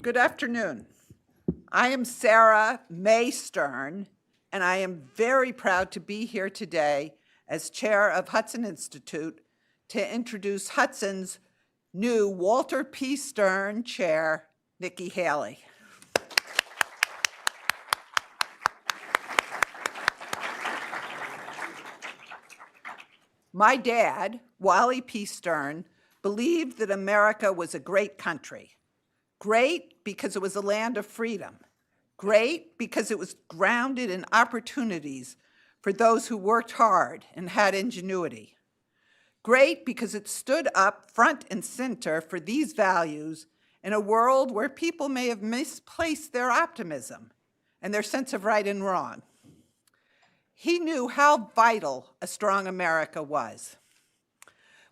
Good afternoon. I am Sarah May Stern, and I am very proud to be here today as chair of Hudson Institute to introduce Hudson's new Walter P. Stern chair, Nikki Haley. My dad, Wally P. Stern, believed that America was a great country. Great because it was a land of freedom. Great because it was grounded in opportunities for those who worked hard and had ingenuity. Great because it stood up front and center for these values in a world where people may have misplaced their optimism and their sense of right and wrong. He knew how vital a strong America was.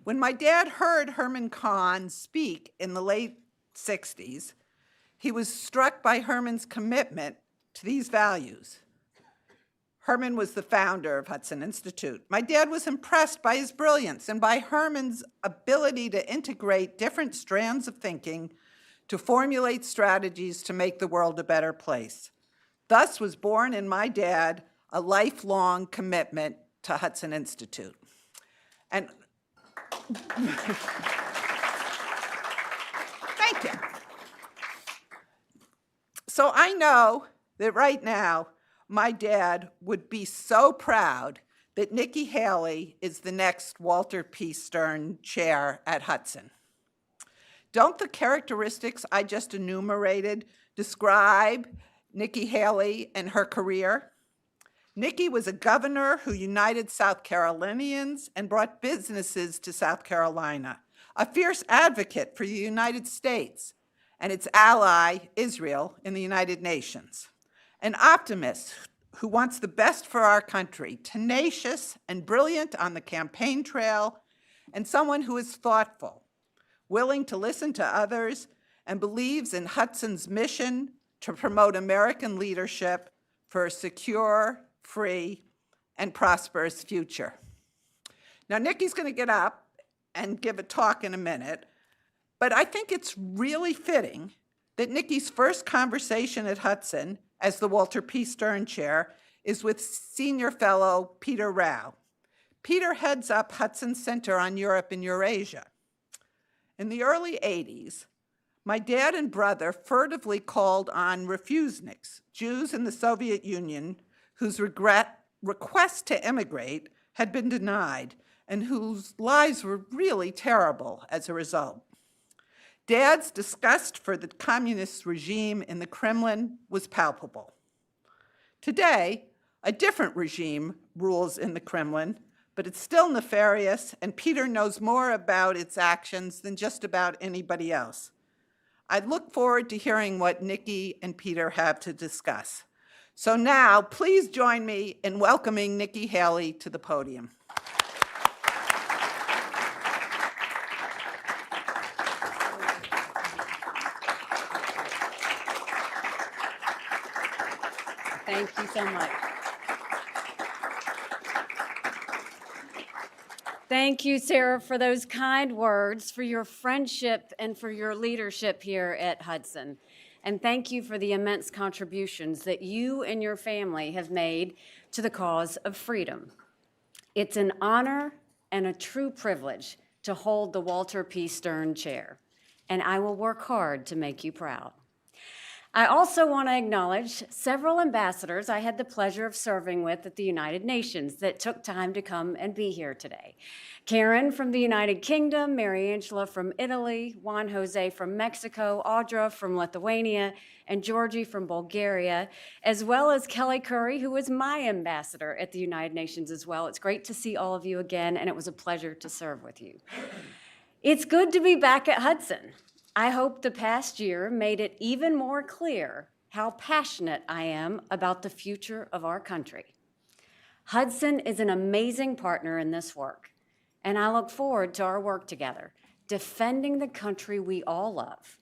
When my dad heard Herman Kahn speak in the late 60s, he was struck by Herman's commitment to these values. Herman was the founder of Hudson Institute. My dad was impressed by his brilliance and by Herman's ability to integrate different strands of thinking to formulate strategies to make the world a better place. Thus was born in my dad a lifelong commitment to Hudson Institute. And thank you. So I know that right now, my dad would be so proud that Nikki Haley is the next Walter P. Stern chair at Hudson. Don't the characteristics I just enumerated describe Nikki Haley and her career? Nikki was a governor who united South Carolinians and brought businesses to South Carolina, a fierce advocate for the United States and its ally, Israel, in the United Nations, an optimist who wants the best for our country, tenacious and brilliant on the campaign trail, and someone who is thoughtful, willing to listen to others, and believes in Hudson's mission to promote American leadership for a secure, free, and prosperous future. Now, Nikki's going to get up and give a talk in a minute, but I think it's really fitting that Nikki's first conversation at Hudson as the Walter P. Stern chair is with senior fellow Peter Rao. Peter heads up Hudson Center on Europe and Eurasia. In the early 80s, my dad and brother furtively called on refuseniks, Jews in the Soviet Union, whose request to immigrate had been denied and whose lives were really terrible as a result. Dad's disgust for the communist regime in the Kremlin was palpable. Today, a different regime rules in the Kremlin, but it's still nefarious, and Peter knows more about its actions than just about anybody else. I look forward to hearing what Nikki and Peter have to discuss. So now, please join me in welcoming Nikki Haley to the podium. Thank you so much. Thank you, Sarah, for those kind words, for your friendship, and for your leadership here at Hudson. And thank you for the immense contributions that you and your family have made to the cause of freedom. It's an honor and a true privilege to hold the Walter P. Stern chair, and I will work hard to make you proud. I also want to acknowledge several ambassadors I had the pleasure of serving with at the United Nations that took time to come and be here today. Karen from the United Kingdom, Mary Angela from Italy, Juan Jose from Mexico, Audra from Lithuania, and Georgie from Bulgaria, as well as Kelly Curry, who was my ambassador at the United Nations as well. It's great to see all of you again, and it was a pleasure to serve with you. It's good to be back at Hudson. I hope the past year made it even more clear how passionate I am about the future of our country. Hudson is an amazing partner in this work, and I look forward to our work together, defending the country we all love.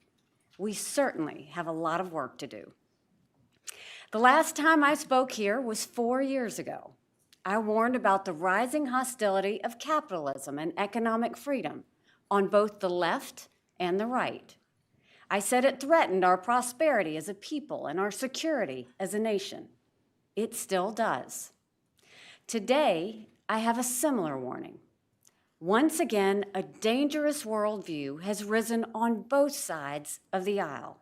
We certainly have a lot of work to do. The last time I spoke here was 4 years ago. I warned about the rising hostility of capitalism and economic freedom on both the left and the right. I said it threatened our prosperity as a people and our security as a nation. It still does. Today, I have a similar warning. Once again, a dangerous worldview has risen on both sides of the aisle.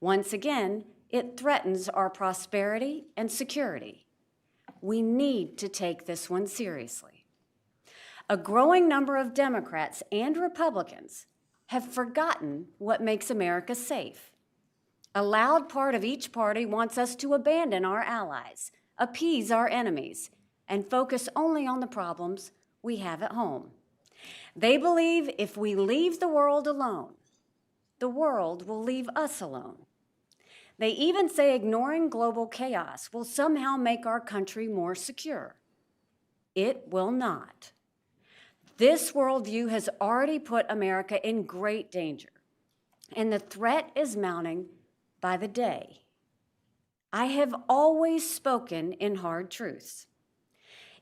Once again, it threatens our prosperity and security. We need to take this one seriously. A growing number of Democrats and Republicans have forgotten what makes America safe. A loud part of each party wants us to abandon our allies, appease our enemies, and focus only on the problems we have at home. They believe if we leave the world alone, the world will leave us alone. They even say ignoring global chaos will somehow make our country more secure. It will not. This worldview has already put America in great danger, and the threat is mounting by the day. I have always spoken in hard truths.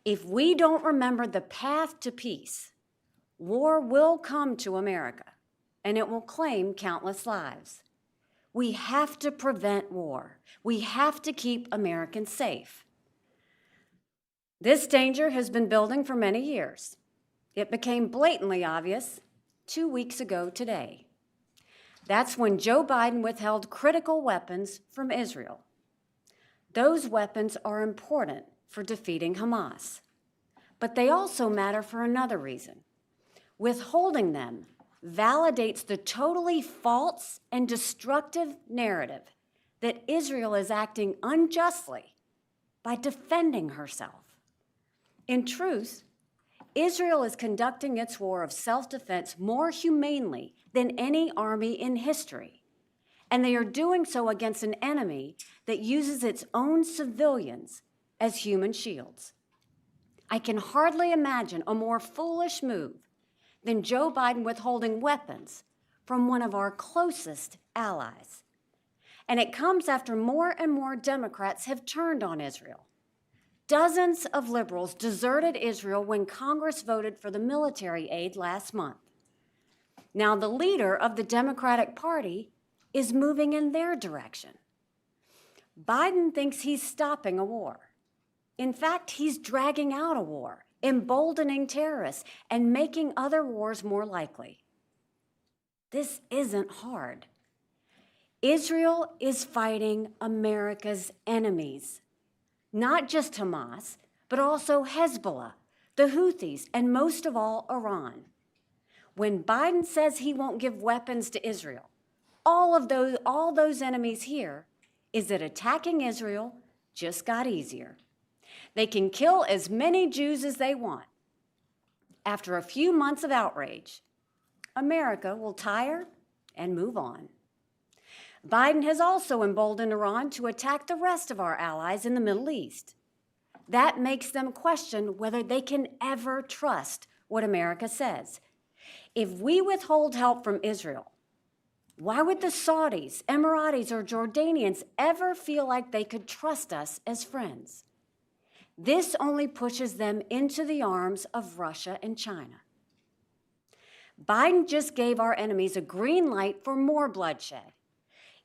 If we don't remember the path to peace, war will come to America, and it will claim countless lives. We have to prevent war. We have to keep Americans safe. This danger has been building for many years. It became blatantly obvious 2 weeks ago today. That's when Joe Biden withheld critical weapons from Israel. Those weapons are important for defeating Hamas, but they also matter for another reason. Withholding them validates the totally false and destructive narrative that Israel is acting unjustly by defending herself. In truth, Israel is conducting its war of self-defense more humanely than any army in history, and they are doing so against an enemy that uses its own civilians as human shields. I can hardly imagine a more foolish move than Joe Biden withholding weapons from one of our closest allies. And it comes after more and more Democrats have turned on Israel. Dozens of liberals deserted Israel when Congress voted for the military aid last month. Now the leader of the Democratic Party is moving in their direction. Biden thinks he's stopping a war. In fact, he's dragging out a war, emboldening terrorists, and making other wars more likely. This isn't hard. Israel is fighting America's enemies. Not just Hamas, but also Hezbollah, the Houthis, and most of all, Iran. When Biden says he won't give weapons to Israel, all those enemies hear is that attacking Israel just got easier. They can kill as many Jews as they want. After a few months of outrage, America will tire and move on. Biden has also emboldened Iran to attack the rest of our allies in the Middle East. That makes them question whether they can ever trust what America says. If we withhold help from Israel, why would the Saudis, Emiratis, or Jordanians ever feel like they could trust us as friends? This only pushes them into the arms of Russia and China. Biden just gave our enemies a green light for more bloodshed.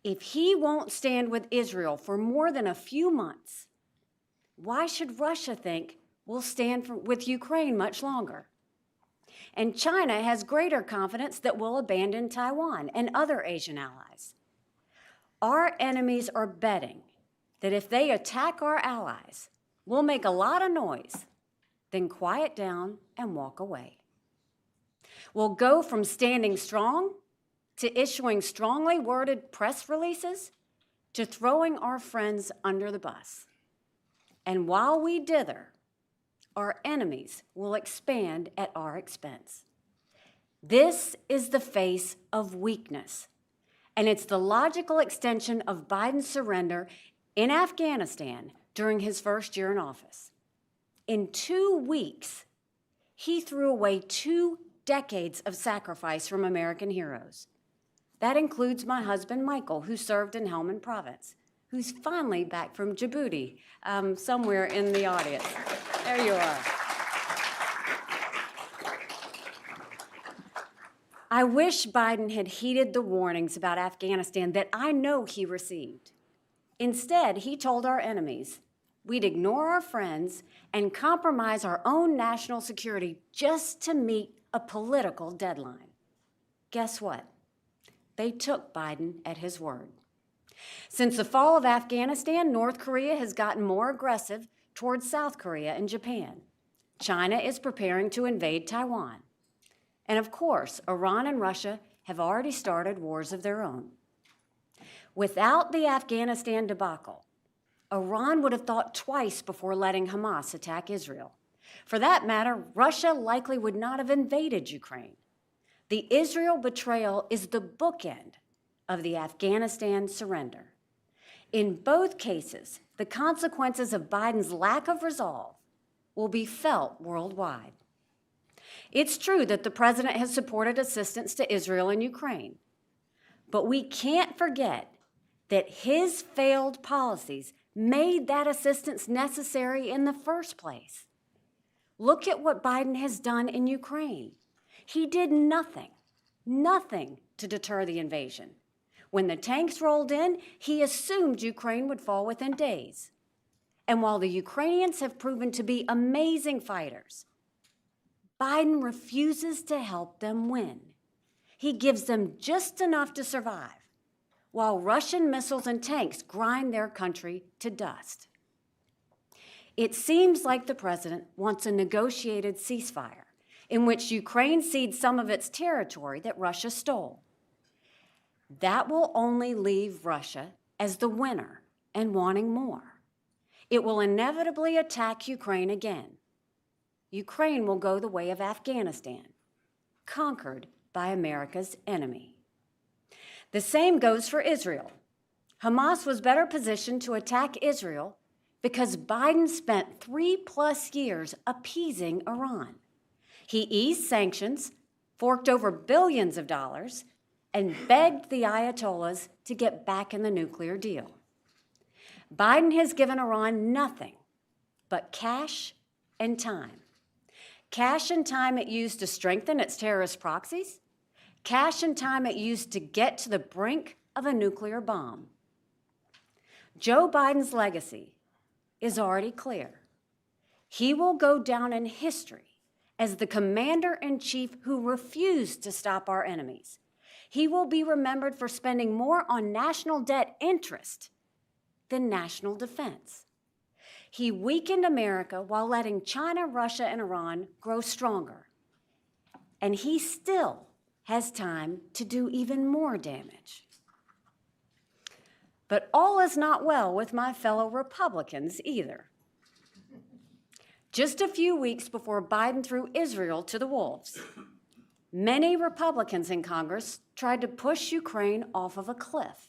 If he won't stand with Israel for more than a few months, why should Russia think we'll stand with Ukraine much longer? And China has greater confidence that we'll abandon Taiwan and other Asian allies. Our enemies are betting that if they attack our allies, we'll make a lot of noise, then quiet down and walk away. We'll go from standing strong to issuing strongly worded press releases, to throwing our friends under the bus. And while we dither, our enemies will expand at our expense. This is the face of weakness, and it's the logical extension of Biden's surrender in Afghanistan during his first year in office. In 2 weeks, he threw away 2 decades of sacrifice from American heroes. That includes my husband, Michael, who served in Helmand Province, who's finally back from Djibouti, somewhere in the audience. There you are. I wish Biden had heeded the warnings about Afghanistan that I know he received. Instead, he told our enemies we'd ignore our friends and compromise our own national security just to meet a political deadline. Guess what? They took Biden at his word. Since the fall of Afghanistan, North Korea has gotten more aggressive towards South Korea and Japan. China is preparing to invade Taiwan. And of course, Iran and Russia have already started wars of their own. Without the Afghanistan debacle, Iran would have thought twice before letting Hamas attack Israel. For that matter, Russia likely would not have invaded Ukraine. The Israel betrayal is the bookend of the Afghanistan surrender. In both cases, the consequences of Biden's lack of resolve will be felt worldwide. It's true that the president has supported assistance to Israel and Ukraine, but we can't forget that his failed policies made that assistance necessary in the first place. Look at what Biden has done in Ukraine. He did nothing to deter the invasion. When the tanks rolled in, he assumed Ukraine would fall within days. And while the Ukrainians have proven to be amazing fighters, Biden refuses to help them win. He gives them just enough to survive, while Russian missiles and tanks grind their country to dust. It seems like the president wants a negotiated ceasefire in which Ukraine cedes some of its territory that Russia stole. That will only leave Russia as the winner and wanting more. It will inevitably attack Ukraine again. Ukraine will go the way of Afghanistan, conquered by America's enemy. The same goes for Israel. Hamas was better positioned to attack Israel because Biden spent 3+ years appeasing Iran. He eased sanctions, forked over billions of dollars, and begged the Ayatollahs to get back in the nuclear deal. Biden has given Iran nothing but cash and time. Cash and time it used to strengthen its terrorist proxies, cash and time it used to get to the brink of a nuclear bomb. Joe Biden's legacy is already clear. He will go down in history as the commander-in-chief who refused to stop our enemies. He will be remembered for spending more on national debt interest than national defense. He weakened America while letting China, Russia, and Iran grow stronger. And he still has time to do even more damage. But all is not well with my fellow Republicans either. Just a few weeks before Biden threw Israel to the wolves, many Republicans in Congress tried to push Ukraine off of a cliff.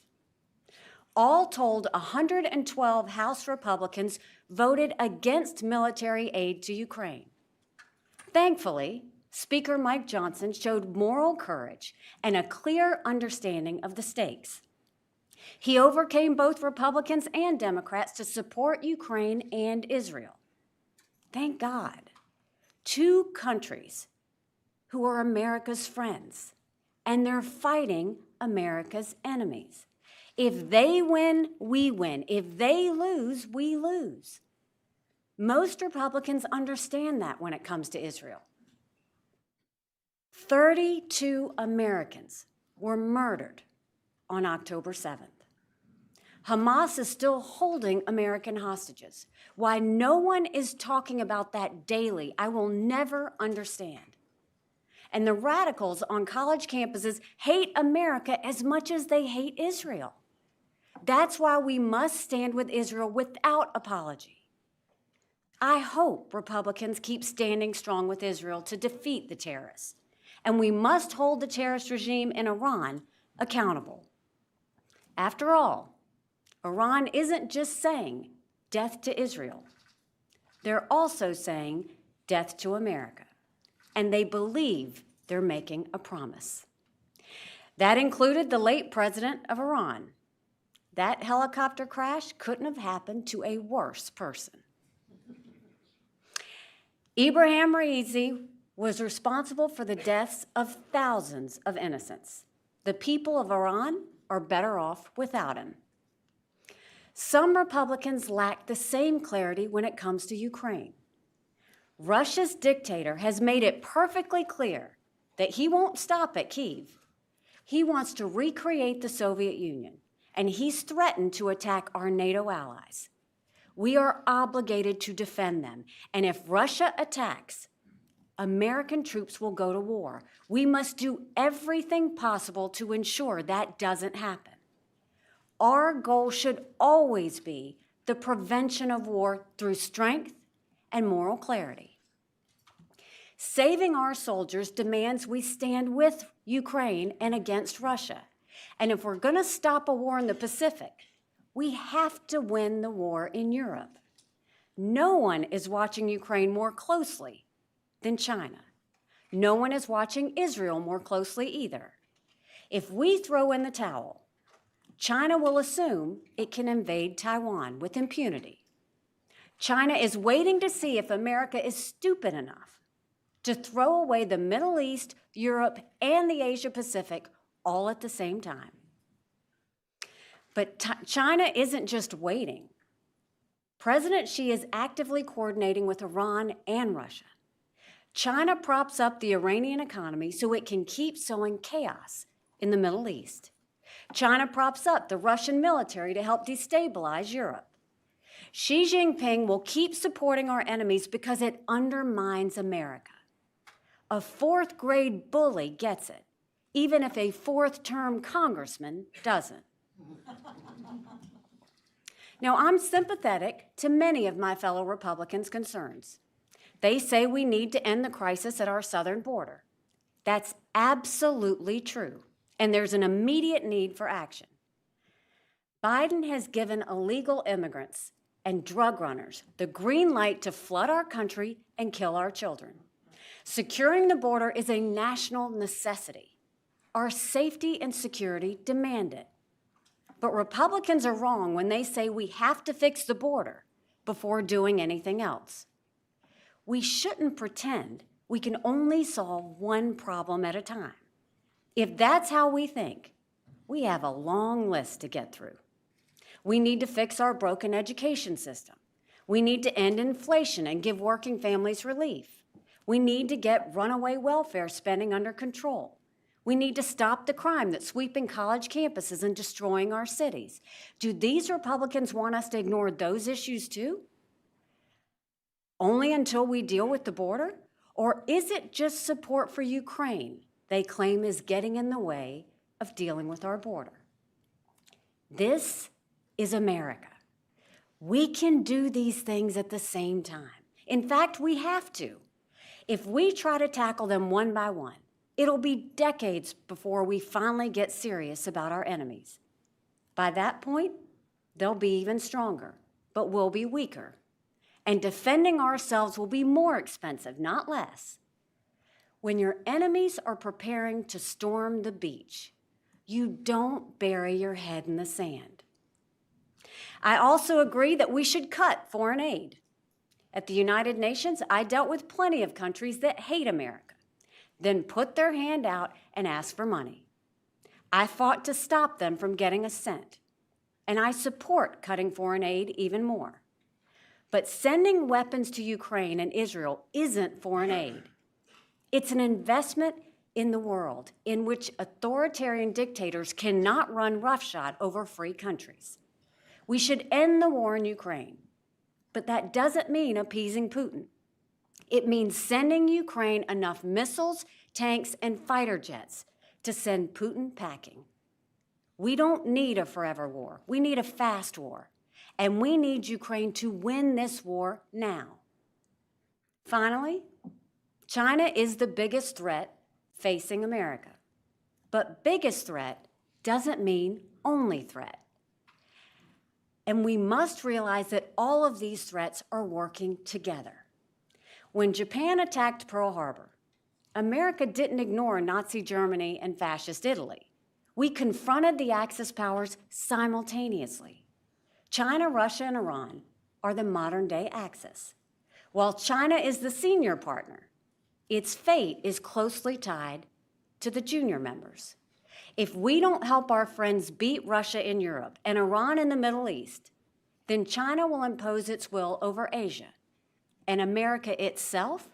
All told, 112 House Republicans voted against military aid to Ukraine. Thankfully, Speaker Mike Johnson showed moral courage and a clear understanding of the stakes. He overcame both Republicans and Democrats to support Ukraine and Israel. Thank God. Two countries who are America's friends, and they're fighting America's enemies. If they win, we win. If they lose, we lose. Most Republicans understand that when it comes to Israel. 32 Americans were murdered on October 7th. Hamas is still holding American hostages. Why no one is talking about that daily, I will never understand. And the radicals on college campuses hate America as much as they hate Israel. That's why we must stand with Israel without apology. I hope Republicans keep standing strong with Israel to defeat the terrorists. And we must hold the terrorist regime in Iran accountable. After all, Iran isn't just saying death to Israel. They're also saying death to America. And they believe they're making a promise. That included the late president of Iran. That helicopter crash couldn't have happened to a worse person. Ibrahim Raisi was responsible for the deaths of thousands of innocents. The people of Iran are better off without him. Some Republicans lack the same clarity when it comes to Ukraine. Russia's dictator has made it perfectly clear that he won't stop at Kyiv. He wants to recreate the Soviet Union, and he's threatened to attack our NATO allies. We are obligated to defend them, and if Russia attacks, American troops will go to war. We must do everything possible to ensure that doesn't happen. Our goal should always be the prevention of war through strength and moral clarity. Saving our soldiers demands we stand with Ukraine and against Russia. And if we're going to stop a war in the Pacific, we have to win the war in Europe. No one is watching Ukraine more closely than China. No one is watching Israel more closely either. If we throw in the towel, China will assume it can invade Taiwan with impunity. China is waiting to see if America is stupid enough to throw away the Middle East, Europe, and the Asia Pacific all at the same time. But China isn't just waiting. President Xi is actively coordinating with Iran and Russia. China props up the Iranian economy so it can keep sowing chaos in the Middle East. China props up the Russian military to help destabilize Europe. Xi Jinping will keep supporting our enemies because it undermines America. A fourth-grade bully gets it, even if a fourth-term congressman doesn't. Now, I'm sympathetic to many of my fellow Republicans' concerns. They say we need to end the crisis at our southern border. That's absolutely true, and there's an immediate need for action. Biden has given illegal immigrants and drug runners the green light to flood our country and kill our children. Securing the border is a national necessity. Our safety and security demand it. But Republicans are wrong when they say we have to fix the border before doing anything else. We shouldn't pretend we can only solve one problem at a time. If that's how we think, we have a long list to get through. We need to fix our broken education system. We need to end inflation and give working families relief. We need to get runaway welfare spending under control. We need to stop the crime that's sweeping college campuses and destroying our cities. Do these Republicans want us to ignore those issues too? Only until we deal with the border? Or is it just support for Ukraine they claim is getting in the way of dealing with our border? This is America. We can do these things at the same time. In fact, we have to. If we try to tackle them one by one, it'll be decades before we finally get serious about our enemies. By that point, they'll be even stronger, but we'll be weaker. And defending ourselves will be more expensive, not less. When your enemies are preparing to storm the beach, you don't bury your head in the sand. I also agree that we should cut foreign aid. At the United Nations, I dealt with plenty of countries that hate America, then put their hand out and ask for money. I fought to stop them from getting a cent, and I support cutting foreign aid even more. But sending weapons to Ukraine and Israel isn't foreign aid. It's an investment in the world in which authoritarian dictators cannot run roughshod over free countries. We should end the war in Ukraine, but that doesn't mean appeasing Putin. It means sending Ukraine enough missiles, tanks, and fighter jets to send Putin packing. We don't need a forever war. We need a fast war. And we need Ukraine to win this war now. Finally, China is the biggest threat facing America. But biggest threat doesn't mean only threat. And we must realize that all of these threats are working together. When Japan attacked Pearl Harbor, America didn't ignore Nazi Germany and fascist Italy. We confronted the Axis powers simultaneously. China, Russia, and Iran are the modern-day Axis. While China is the senior partner, its fate is closely tied to the junior members. If we don't help our friends beat Russia in Europe and Iran in the Middle East, then China will impose its will over Asia, and America itself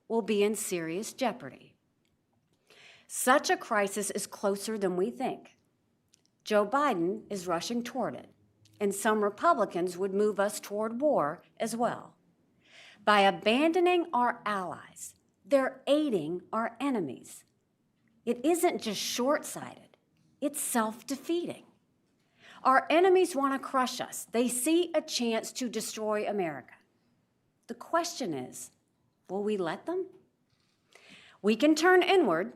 will be in serious jeopardy. Such a crisis is closer than we think. Joe Biden is rushing toward it, and some Republicans would move us toward war as well. By abandoning our allies, they're aiding our enemies. It isn't just short-sighted, it's self-defeating. Our enemies want to crush us. They see a chance to destroy America. The question is, will we let them? We can turn inward,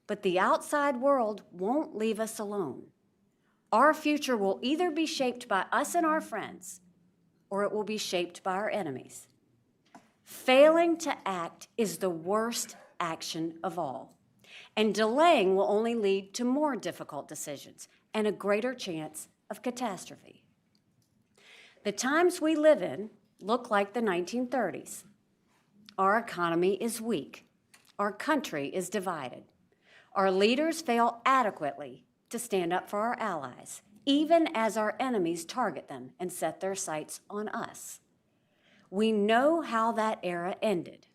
but the outside world won't leave us alone. Our future will either be shaped by us and our friends, or it will be shaped by our enemies. Failing to act is the worst action of all, and delaying will only lead to more difficult decisions and a greater chance of catastrophe. The times we live in look like the 1930s. Our economy is weak. Our country is divided. Our leaders fail adequately to stand up for our allies, even as our enemies target them and set their sights on us. We know how that era ended.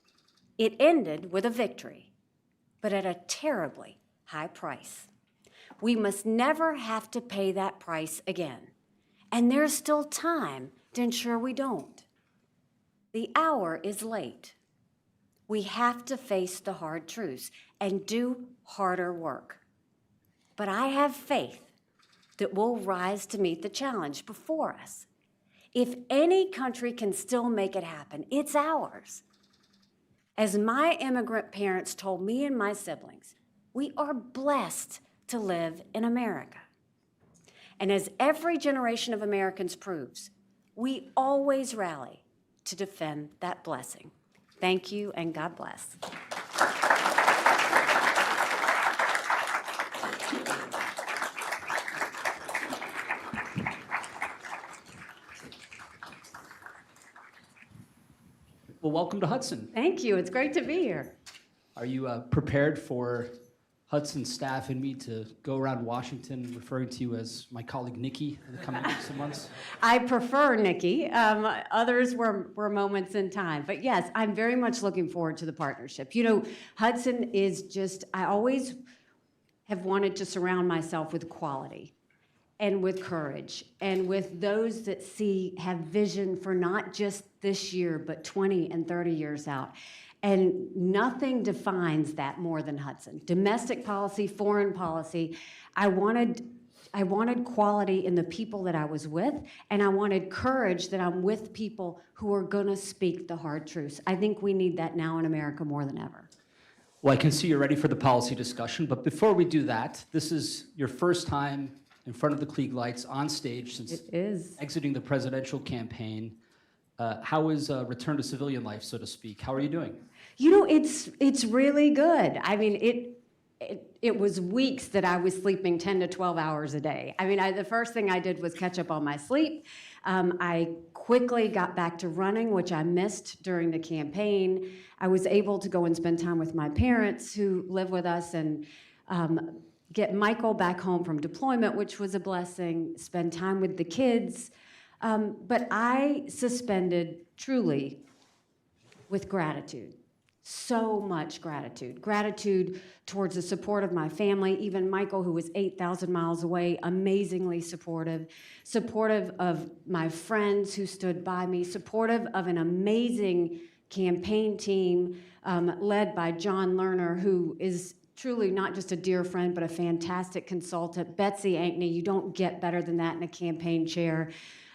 It ended with a victory, but at a terribly high price. We must never have to pay that price again, and there's still time to ensure we don't. The hour is late. We have to face the hard truths and do harder work. But I have faith that we'll rise to meet the challenge before us. If any country can still make it happen, it's ours. As my immigrant parents told me and my siblings, we are blessed to live in America. And as every generation of Americans proves, we always rally to defend that blessing. Thank you, and God bless. Well, welcome to Hudson. Thank you. It's great to be here. Are you prepared for Hudson staff and me to go around Washington referring to you as my colleague Nikki in the coming weeks and months? I prefer Nikki. Others were moments in time. But yes, I'm very much looking forward to the partnership. You know, Hudson is just, I always have wanted to surround myself with quality and with courage and with those that have vision for not just this year, but 20 and 30 years out. And nothing defines that more than Hudson. Domestic policy, foreign policy. I wanted quality in the people that I was with, and I wanted courage that I'm with people who are gonna speak the hard truths. I think we need that now in America more than ever. Well, I can see you're ready for the policy discussion, but before we do that, this is your first time in front of the Klieg lights on stage since exiting the presidential campaign. How is return to civilian life, so to speak? How are you doing? You know, it's really good. I mean, it was weeks that I was sleeping 10 to 12 hours a day. I mean, the first thing I did was catch up on my sleep. I quickly got back to running, which I missed during the campaign. I was able to go and spend time with my parents who live with us and get Michael back home from deployment, which was a blessing, spend time with the kids. But I suspended truly with gratitude. So much gratitude. Gratitude towards the support of my family, even Michael, who was 8,000 miles away, amazingly supportive. Supportive of my friends who stood by me. Supportive of an amazing campaign team led by John Lerner, who is truly not just a dear friend, but a fantastic consultant. Betsy Ankney, you don't get better than that in a campaign chair.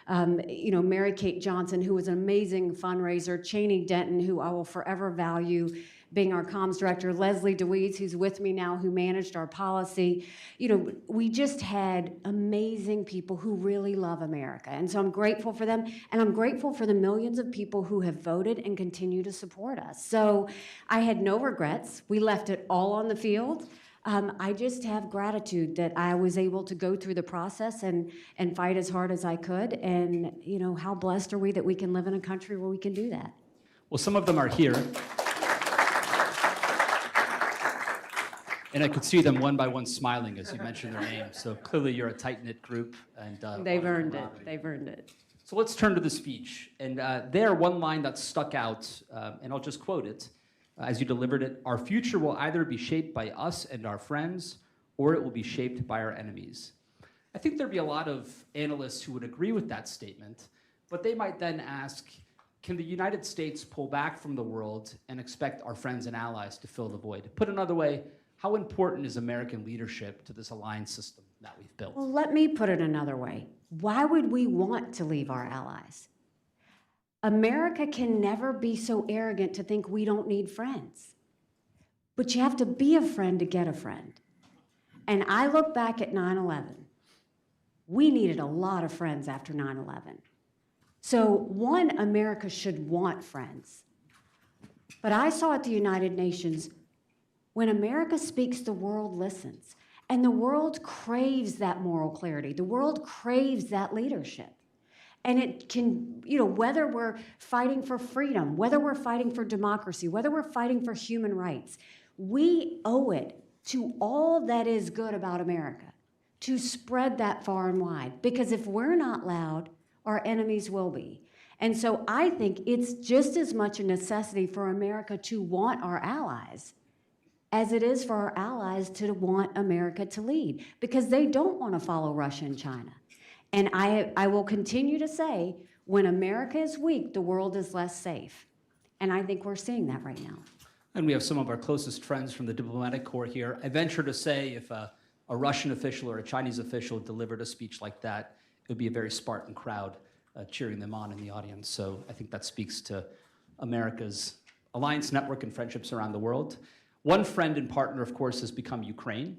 You know, Mary Kate Johnson, who was an amazing fundraiser, Cheney Denton, who I will forever value being our comms director, Leslie DeWeese, who's with me now, who managed our policy. You know, we just had amazing people who really love America. And so I'm grateful for them, and I'm grateful for the millions of people who have voted and continue to support us. So I had no regrets. We left it all on the field. I just have gratitude that I was able to go through the process and fight as hard as I could. And, you know, how blessed are we that we can live in a country where we can do that? Well, some of them are here. And I could see them one by one smiling as you mentioned their names. So clearly you're a tight-knit group. And They've earned it. They've earned it. So let's turn to the speech. And there, one line that stuck out, and I'll just quote it as you delivered it: "Our future will either be shaped by us and our friends, or it will be shaped by our enemies." I think there'd be a lot of analysts who would agree with that statement, but they might then ask, can the United States pull back from the world and expect our friends and allies to fill the void? Put another way, how important is American leadership to this alliance system that we've built? Well, let me put it another way. Why would we want to leave our allies? America can never be so arrogant to think we don't need friends. But you have to be a friend to get a friend. And I look back at 9/11. We needed a lot of friends after 9/11. So, one, America should want friends. But I saw at the United Nations, when America speaks, the world listens. And the world craves that moral clarity. The world craves that leadership. And it can, whether we're fighting for freedom, whether we're fighting for democracy, whether we're fighting for human rights, we owe it to all that is good about America to spread that far and wide. Because if we're not loud, our enemies will be. And so I think it's just as much a necessity for America to want our allies as it is for our allies to want America to lead, because they don't want to follow Russia and China. And I will continue to say, when America is weak, the world is less safe. And I think we're seeing that right now. And we have some of our closest friends from the diplomatic corps here. I venture to say if a Russian official or a Chinese official delivered a speech like that, it would be a very Spartan crowd cheering them on in the audience. So I think that speaks to America's alliance network and friendships around the world. One friend and partner, of course, has become Ukraine.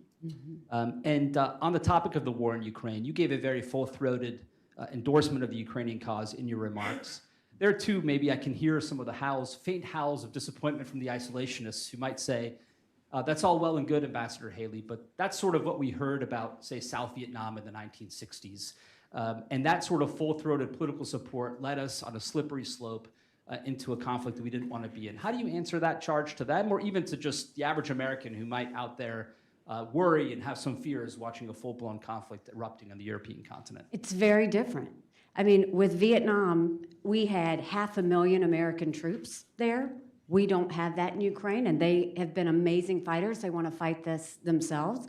And on the topic of the war in Ukraine, you gave a very full-throated endorsement of the Ukrainian cause in your remarks. There, too, maybe I can hear some of the howls, faint howls of disappointment from the isolationists who might say, that's all well and good, Ambassador Haley, but that's sort of what we heard about, say, South Vietnam in the 1960s. And that sort of full-throated political support led us on a slippery slope into a conflict that we didn't want to be in. How do you answer that charge to them, or even to just the average American who might out there worry and have some fears watching a full-blown conflict erupting on the European continent? It's very different. I mean, with Vietnam, we had 500,000 American troops there. We don't have that in Ukraine, and they have been amazing fighters. They want to fight this themselves.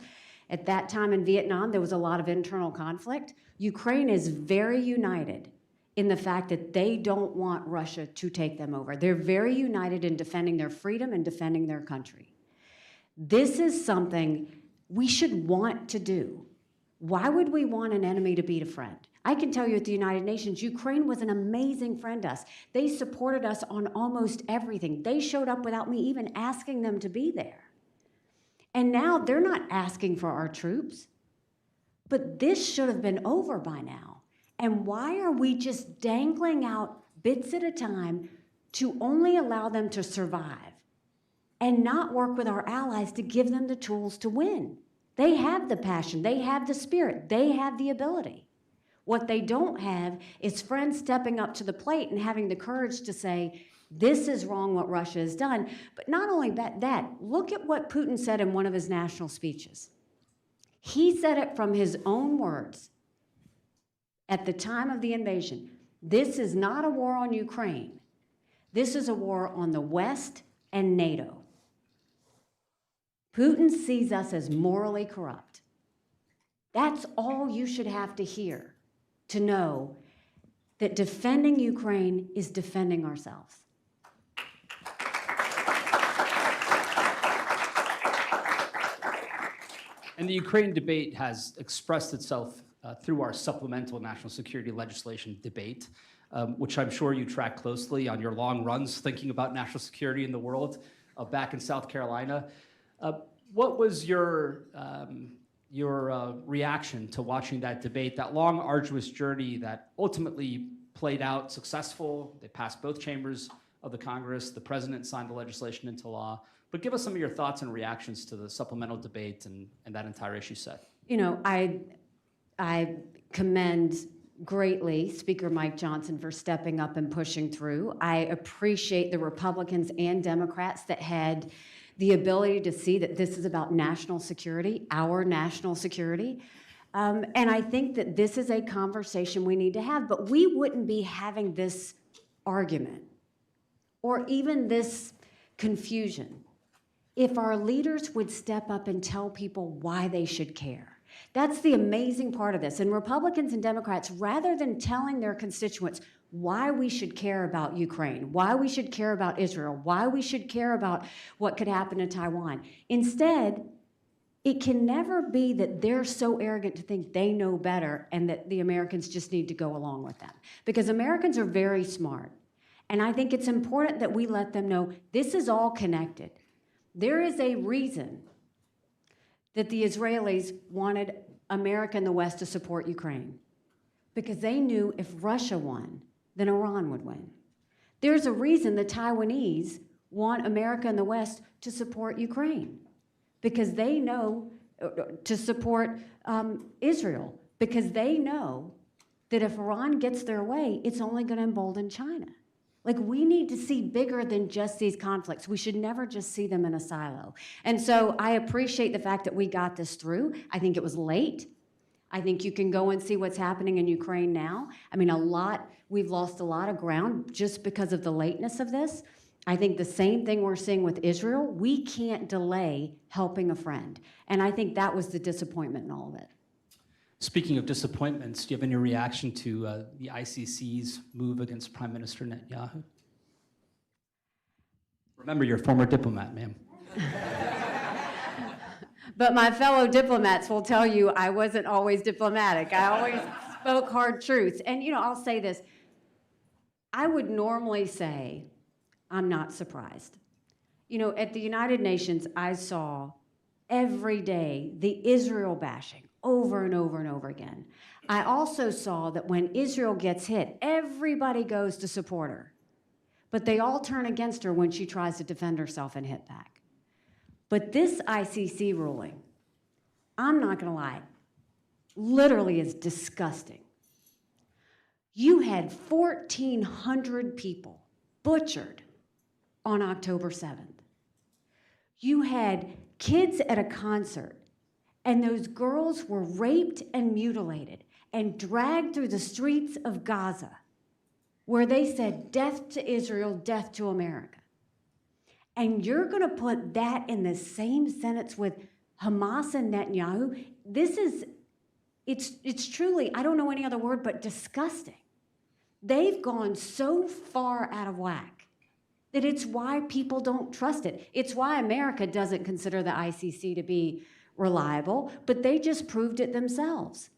At that time in Vietnam, there was a lot of internal conflict. Ukraine is very united in the fact that they don't want Russia to take them over. They're very united in defending their freedom and defending their country. This is something we should want to do. Why would we want an enemy to beat a friend? I can tell you at the United Nations, Ukraine was an amazing friend to us. They supported us on almost everything. They showed up without me even asking them to be there. And now they're not asking for our troops. But this should have been over by now. And why are we just dangling out bits at a time to only allow them to survive and not work with our allies to give them the tools to win? They have the passion, they have the spirit, they have the ability. What they don't have is friends stepping up to the plate and having the courage to say, this is wrong what Russia has done. But not only that, look at what Putin said in one of his national speeches. He said it from his own words at the time of the invasion. This is not a war on Ukraine. This is a war on the West and NATO. Putin sees us as morally corrupt. That's all you should have to hear to know that defending Ukraine is defending ourselves. And the Ukraine debate has expressed itself through our supplemental national security legislation debate, which I'm sure you track closely on your long runs thinking about national security in the world back in South Carolina. What was your reaction to watching that debate, that long, arduous journey that ultimately played out successful? They passed both chambers of the Congress. The president signed the legislation into law. But give us some of your thoughts and reactions to the supplemental debate and that entire issue set. You know, I commend greatly Speaker Mike Johnson for stepping up and pushing through. I appreciate the Republicans and Democrats that had the ability to see that this is about national security, our national security. And I think that this is a conversation we need to have, but we wouldn't be having this argument or even this confusion if our leaders would step up and tell people why they should care. That's the amazing part of this. And Republicans and Democrats, rather than telling their constituents why we should care about Ukraine, why we should care about Israel, why we should care about what could happen to Taiwan, instead, it can never be that they're so arrogant to think they know better and that the Americans just need to go along with them. Because Americans are very smart. And I think it's important that we let them know this is all connected. There is a reason that the Israelis wanted America and the West to support Ukraine, because they knew if Russia won, then Iran would win. There's a reason the Taiwanese want America and the West to support Ukraine, because they know, to support Israel, because they know that if Iran gets their way, it's only going to embolden China. Like, we need to see bigger than just these conflicts. We should never just see them in a silo. And so I appreciate the fact that we got this through. I think it was late. I think you can go and see what's happening in Ukraine now. I mean, we've lost a lot of ground just because of the lateness of this. I think the same thing we're seeing with Israel. We can't delay helping a friend. And I think that was the disappointment in all of it. Speaking of disappointments, do you have any reaction to the ICC's move against Prime Minister Netanyahu? Remember, you're a former diplomat, ma'am. But my fellow diplomats will tell you I wasn't always diplomatic. I always spoke hard truths. And, I'll say this. I would normally say I'm not surprised. At the United Nations, I saw every day the Israel bashing over and over and over again. I also saw that when Israel gets hit, everybody goes to support her. But they all turn against her when she tries to defend herself and hit back. But this ICC ruling, I'm not going to lie, literally is disgusting. You had 1,400 people butchered on October 7th. You had kids at a concert, and those girls were raped and mutilated and dragged through the streets of Gaza, where they said, death to Israel, death to America. And you're going to put that in the same sentence with Hamas and Netanyahu? It's truly, I don't know any other word, but disgusting. They've gone so far out of whack that it's why people don't trust it. It's why America doesn't consider the ICC to be reliable, but they just proved it themselves.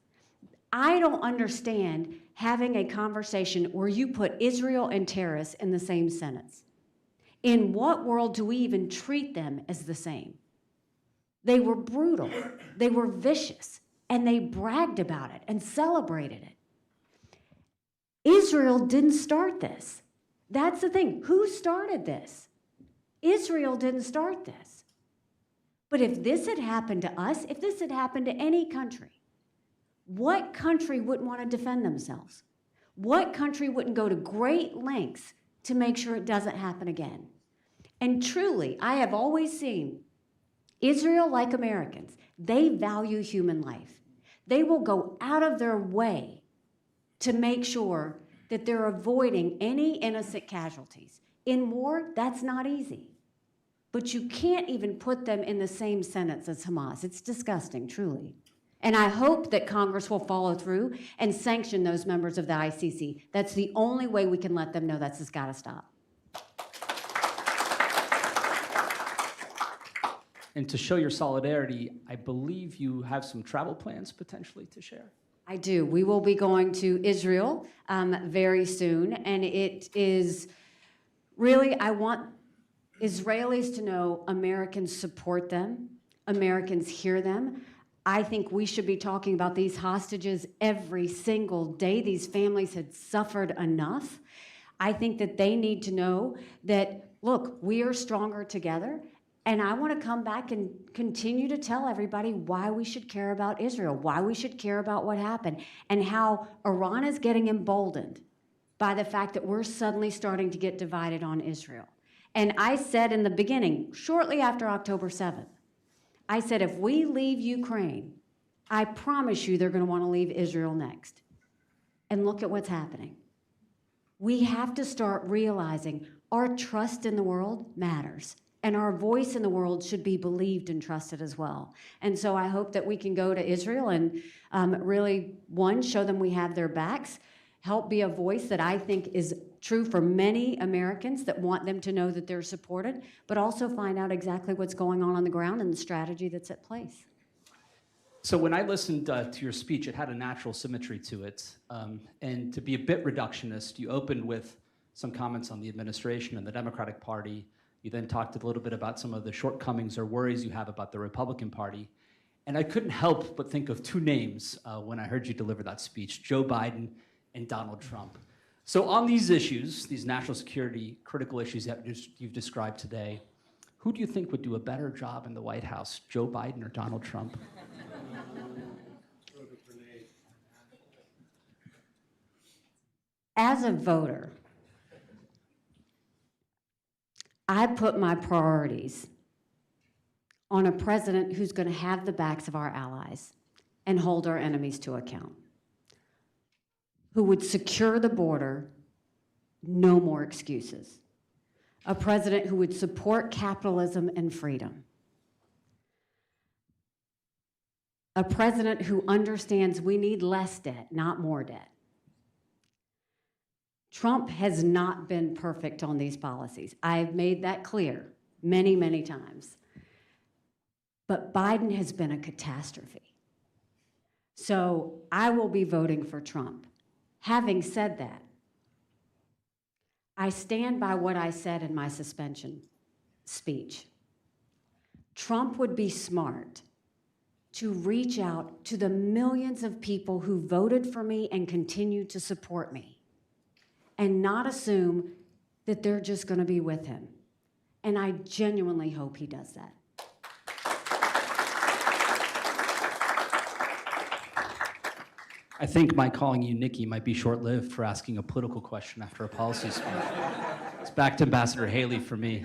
I don't understand having a conversation where you put Israel and terrorists in the same sentence. In what world do we even treat them as the same? They were brutal, they were vicious, and they bragged about it and celebrated it. Israel didn't start this. That's the thing. Who started this? Israel didn't start this. But if this had happened to us, if this had happened to any country, what country wouldn't want to defend themselves? What country wouldn't go to great lengths to make sure it doesn't happen again? And truly, I have always seen Israel, like Americans, they value human life. They will go out of their way to make sure that they're avoiding any innocent casualties. In war, that's not easy. But you can't even put them in the same sentence as Hamas. It's disgusting, truly. And I hope that Congress will follow through and sanction those members of the ICC. That's the only way we can let them know that's just got to stop. And to show your solidarity, I believe you have some travel plans potentially to share. I do. We will be going to Israel very soon. And it is really, I want Israelis to know Americans support them, Americans hear them. I think we should be talking about these hostages every single day. These families had suffered enough. I think that they need to know that, look, we are stronger together. And I want to come back and continue to tell everybody why we should care about Israel, why we should care about what happened, and how Iran is getting emboldened by the fact that we're suddenly starting to get divided on Israel. And I said in the beginning, shortly after October 7th, I said, if we leave Ukraine, I promise you they're going to want to leave Israel next. And look at what's happening. We have to start realizing our trust in the world matters. And our voice in the world should be believed and trusted as well. And so I hope that we can go to Israel and really, one, show them we have their backs, help be a voice that I think is true for many Americans that want them to know that they're supported, but also find out exactly what's going on the ground and the strategy that's at place. So when I listened to your speech, it had a natural symmetry to it. And to be a bit reductionist, you opened with some comments on the administration and the Democratic Party. You then talked a little bit about some of the shortcomings or worries you have about the Republican Party. And I couldn't help but think of two names when I heard you deliver that speech, Joe Biden and Donald Trump. So on these issues, these national security critical issues that you've described today, who do you think would do a better job in the White House, Joe Biden or Donald Trump? As a voter, I put my priorities on a president who's going to have the backs of our allies and hold our enemies to account, who would secure the border, no more excuses, a president who would support capitalism and freedom, a president who understands we need less debt, not more debt. Trump has not been perfect on these policies. I've made that clear many, many times. But Biden has been a catastrophe. So I will be voting for Trump. Having said that, I stand by what I said in my suspension speech. Trump would be smart to reach out to the millions of people who voted for me and continue to support me, and not assume that they're just going to be with him. And I genuinely hope he does that. I think my calling you Nikki might be short-lived for asking a political question after a policy speech. It's back to Ambassador Haley for me.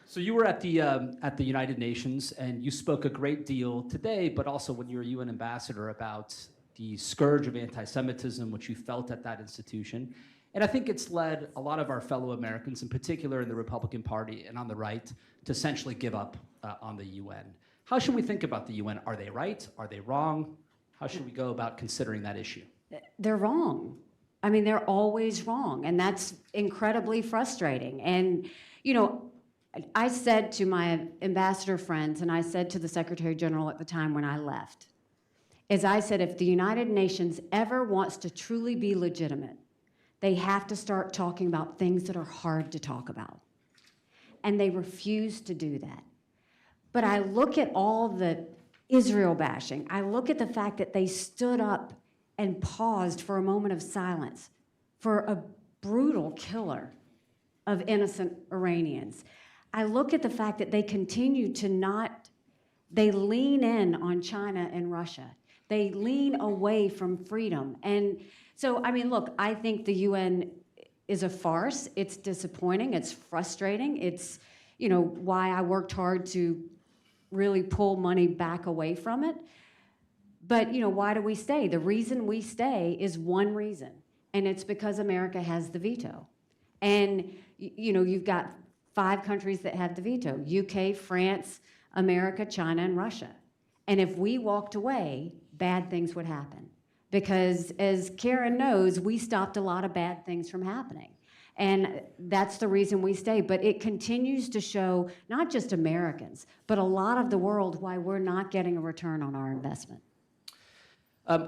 So you were at the United Nations, and you spoke a great deal today, but also when you were UN ambassador, about the scourge of anti-Semitism, which you felt at that institution. And I think it's led a lot of our fellow Americans, in particular in the Republican Party and on the right, to essentially give up on the UN. How should we think about the UN? Are they right? Are they wrong? How should we go about considering that issue? They're wrong. I mean, they're always wrong, and that's incredibly frustrating. And, you know, I said to my ambassador friends, and I said to the Secretary General at the time when I left, is I said, if the United Nations ever wants to truly be legitimate, they have to start talking about things that are hard to talk about. And they refuse to do that. But I look at all the Israel bashing. I look at the fact that they stood up and paused for a moment of silence for a brutal killer of innocent Iranians. I look at the fact that they continue to they lean in on China and Russia. They lean away from freedom. And so, I mean, look, I think the UN is a farce. It's disappointing. It's frustrating. It's, you know, why I worked hard to really pull money back away from it. But, you know, why do we stay? The reason we stay is one reason, and it's because America has the veto. And, you know, you've got 5 countries that have the veto: UK, France, America, China, and Russia. And if we walked away, bad things would happen. Because as Karen knows, we stopped a lot of bad things from happening. And that's the reason we stay. But it continues to show not just Americans, but a lot of the world why we're not getting a return on our investment.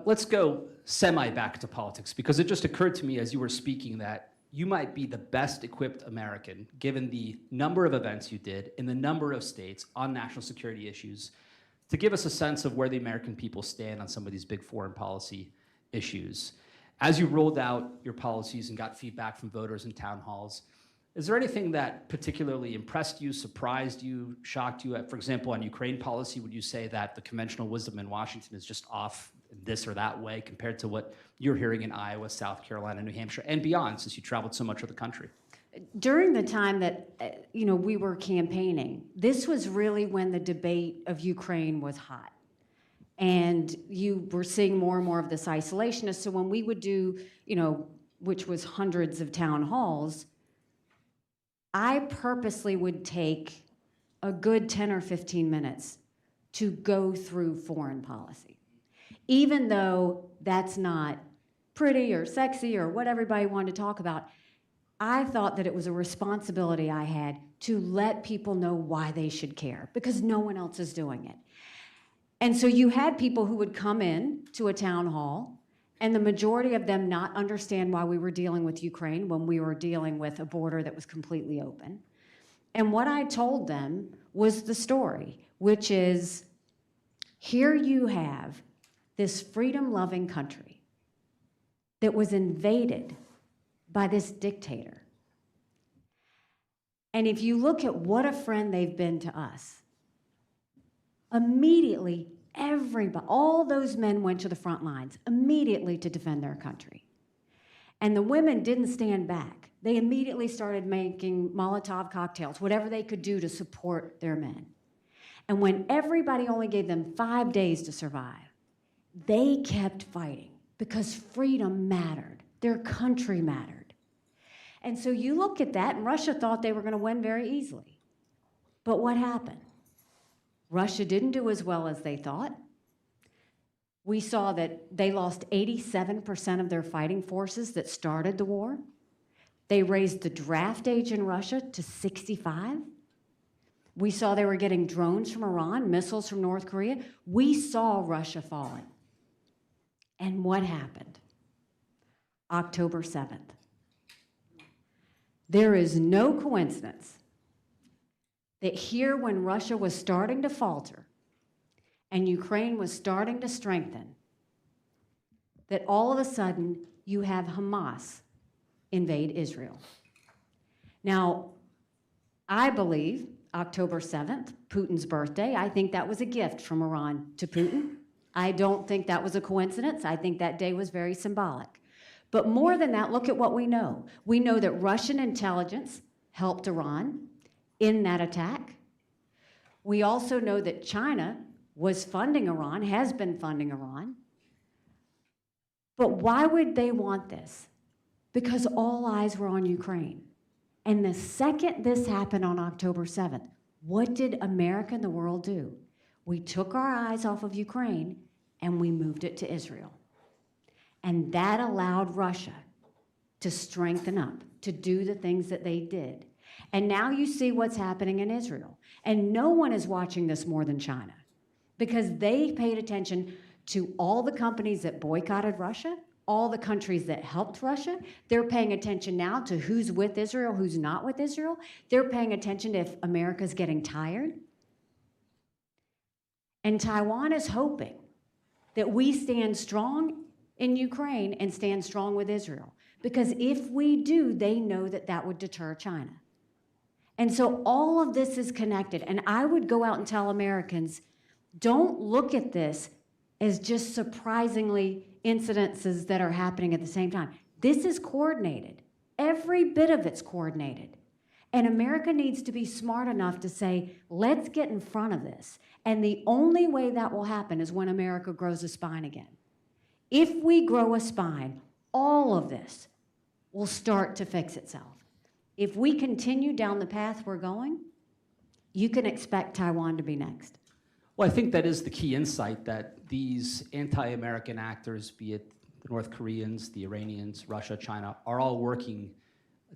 Let's go semi-back to politics, because it just occurred to me as you were speaking that you might be the best equipped American, given the number of events you did in the number of states on national security issues, to give us a sense of where the American people stand on some of these big foreign policy issues. As you rolled out your policies and got feedback from voters in town halls, is there anything that particularly impressed you, surprised you, shocked you? For example, on Ukraine policy, would you say that the conventional wisdom in Washington is just off this or that way compared to what you're hearing in Iowa, South Carolina, New Hampshire, and beyond, since you traveled so much of the country? during the time that, we were campaigning, this was really when the debate of Ukraine was hot. And you were seeing more and more of this isolationist. So when we would do, which was hundreds of town halls, I purposely would take a good 10 or 15 minutes to go through foreign policy. Even though that's not pretty or sexy or what everybody wanted to talk about, I thought that it was a responsibility I had to let people know why they should care, because no one else is doing it. And so you had people who would come in to a town hall, and the majority of them not understand why we were dealing with Ukraine when we were dealing with a border that was completely open. And what I told them was the story, which is, here you have this freedom-loving country that was invaded by this dictator. And if you look at what a friend they've been to us, immediately everybody, all those men went to the front lines immediately to defend their country. And the women didn't stand back. They immediately started making Molotov cocktails, whatever they could do to support their men. And when everybody only gave them 5 days to survive, they kept fighting because freedom mattered. Their country mattered. And so you look at that, and Russia thought they were going to win very easily. But what happened? Russia didn't do as well as they thought. We saw that they lost 87% of their fighting forces that started the war. They raised the draft age in Russia to 65. We saw they were getting drones from Iran, missiles from North Korea. We saw Russia falling. And what happened? October 7th. There is no coincidence that here, when Russia was starting to falter and Ukraine was starting to strengthen, that all of a sudden you have Hamas invade Israel. Now, I believe October 7th, Putin's birthday, I think that was a gift from Iran to Putin. I don't think that was a coincidence. I think that day was very symbolic. But more than that, look at what we know. We know that Russian intelligence helped Iran in that attack. We also know that China was funding Iran, has been funding Iran. But why would they want this? Because all eyes were on Ukraine. And the second this happened on October 7th, what did America and the world do? We took our eyes off of Ukraine and we moved it to Israel. And that allowed Russia to strengthen up, to do the things that they did. And now you see what's happening in Israel. And no one is watching this more than China, because they paid attention to all the companies that boycotted Russia, all the countries that helped Russia. They're paying attention now to who's with Israel, who's not with Israel. They're paying attention to if America's getting tired. And Taiwan is hoping that we stand strong in Ukraine and stand strong with Israel. Because if we do, they know that that would deter China. And so all of this is connected. And I would go out and tell Americans, don't look at this as just surprisingly incidences that are happening at the same time. This is coordinated. Every bit of it's coordinated. And America needs to be smart enough to say, let's get in front of this. And the only way that will happen is when America grows a spine again. If we grow a spine, all of this will start to fix itself. If we continue down the path we're going, you can expect Taiwan to be next. Well, I think that is the key insight, that these anti-American actors, be it the North Koreans, the Iranians, Russia, China, are all working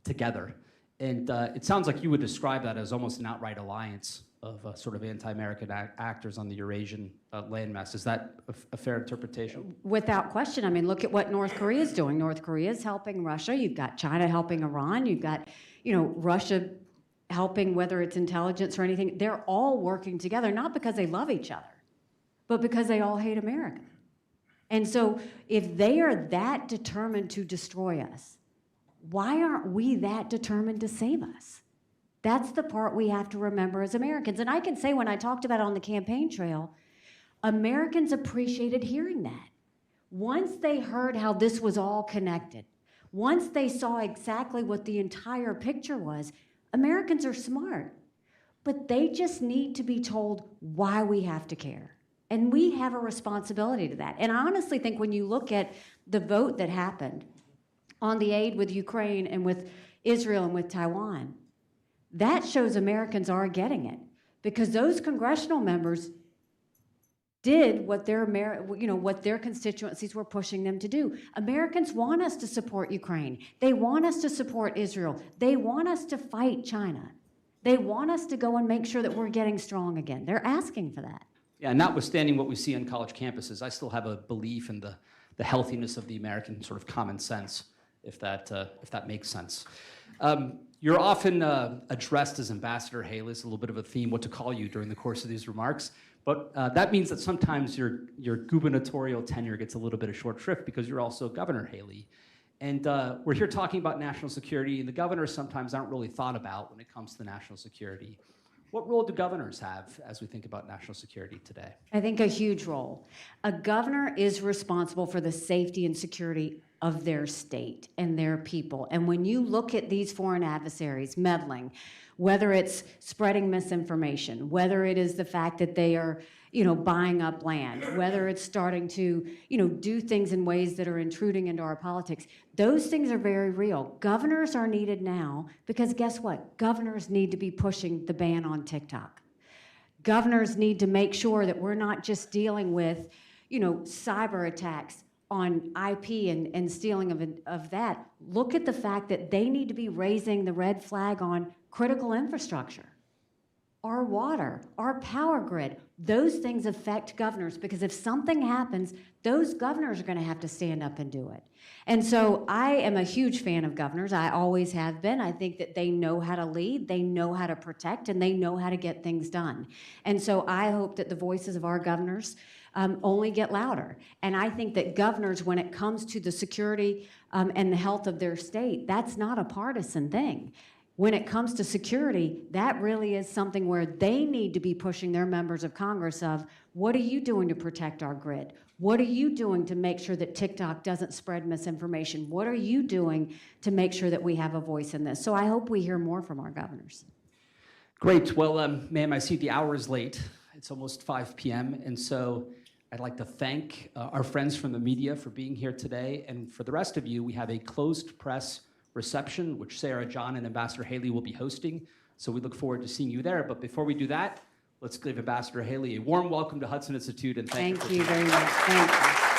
together. And it sounds like you would describe that as almost an outright alliance of sort of anti-American actors on the Eurasian landmass. Is that a fair interpretation? Without question. I mean, look at what North Korea is doing. North Korea is helping Russia. You've got China helping Iran. You've got, Russia helping, whether it's intelligence or anything. They're all working together, not because they love each other, but because they all hate America. And so if they are that determined to destroy us, why aren't we that determined to save us? That's the part we have to remember as Americans. And I can say, when I talked about it on the campaign trail, Americans appreciated hearing that. Once they heard how this was all connected, Once they saw exactly what the entire picture was, Americans are smart, but they just need to be told why we have to care. And we have a responsibility to that. And I honestly think when you look at the vote that happened on the aid with Ukraine and with Israel and with Taiwan, that shows Americans are getting it, because those congressional members did what their constituencies were pushing them to do. Americans want us to support Ukraine. They want us to support Israel. They want us to fight China. They want us to go and make sure that we're getting strong again. They're asking for that. Yeah, notwithstanding what we see on college campuses, I still have a belief in the healthiness of the American sort of common sense, if that makes sense. You're often addressed as Ambassador Haley. It's a little bit of a theme, what to call you during the course of these remarks. But that means that sometimes your gubernatorial tenure gets a little bit of short shrift because you're also Governor Haley. And we're here talking about national security, and the governors sometimes aren't really thought about when it comes to national security. What role do governors have as we think about national security today? I think a huge role. A governor is responsible for the safety and security of their state and their people. And when you look at these foreign adversaries meddling, whether it's spreading misinformation, whether it is the fact that they are, buying up land, whether it's starting to, do things in ways that are intruding into our politics, those things are very real. Governors are needed now because guess what? Governors need to be pushing the ban on TikTok. Governors need to make sure that we're not just dealing with, cyber attacks on IP and stealing of that. Look at the fact that they need to be raising the red flag on critical infrastructure, our water, our power grid. Those things affect governors because if something happens, those governors are going to have to stand up and do it. And so I am a huge fan of governors. I always have been. I think that they know how to lead, they know how to protect, and they know how to get things done. And so I hope that the voices of our governors only get louder. And I think that governors, when it comes to the security and the health of their state, that's not a partisan thing. When it comes to security, that really is something where they need to be pushing their members of Congress of, what are you doing to protect our grid? What are you doing to make sure that TikTok doesn't spread misinformation? What are you doing to make sure that we have a voice in this? So I hope we hear more from our governors. Great. Well, ma'am, I see the hour is late. It's almost 5 p.m. And so I'd like to thank our friends from the media for being here today. And for the rest of you, we have a closed press reception, which Sarah, John, and Ambassador Haley will be hosting. So we look forward to seeing you there. But before we do that, let's give Ambassador Haley a warm welcome to Hudson Institute and thank you very much. Thank you.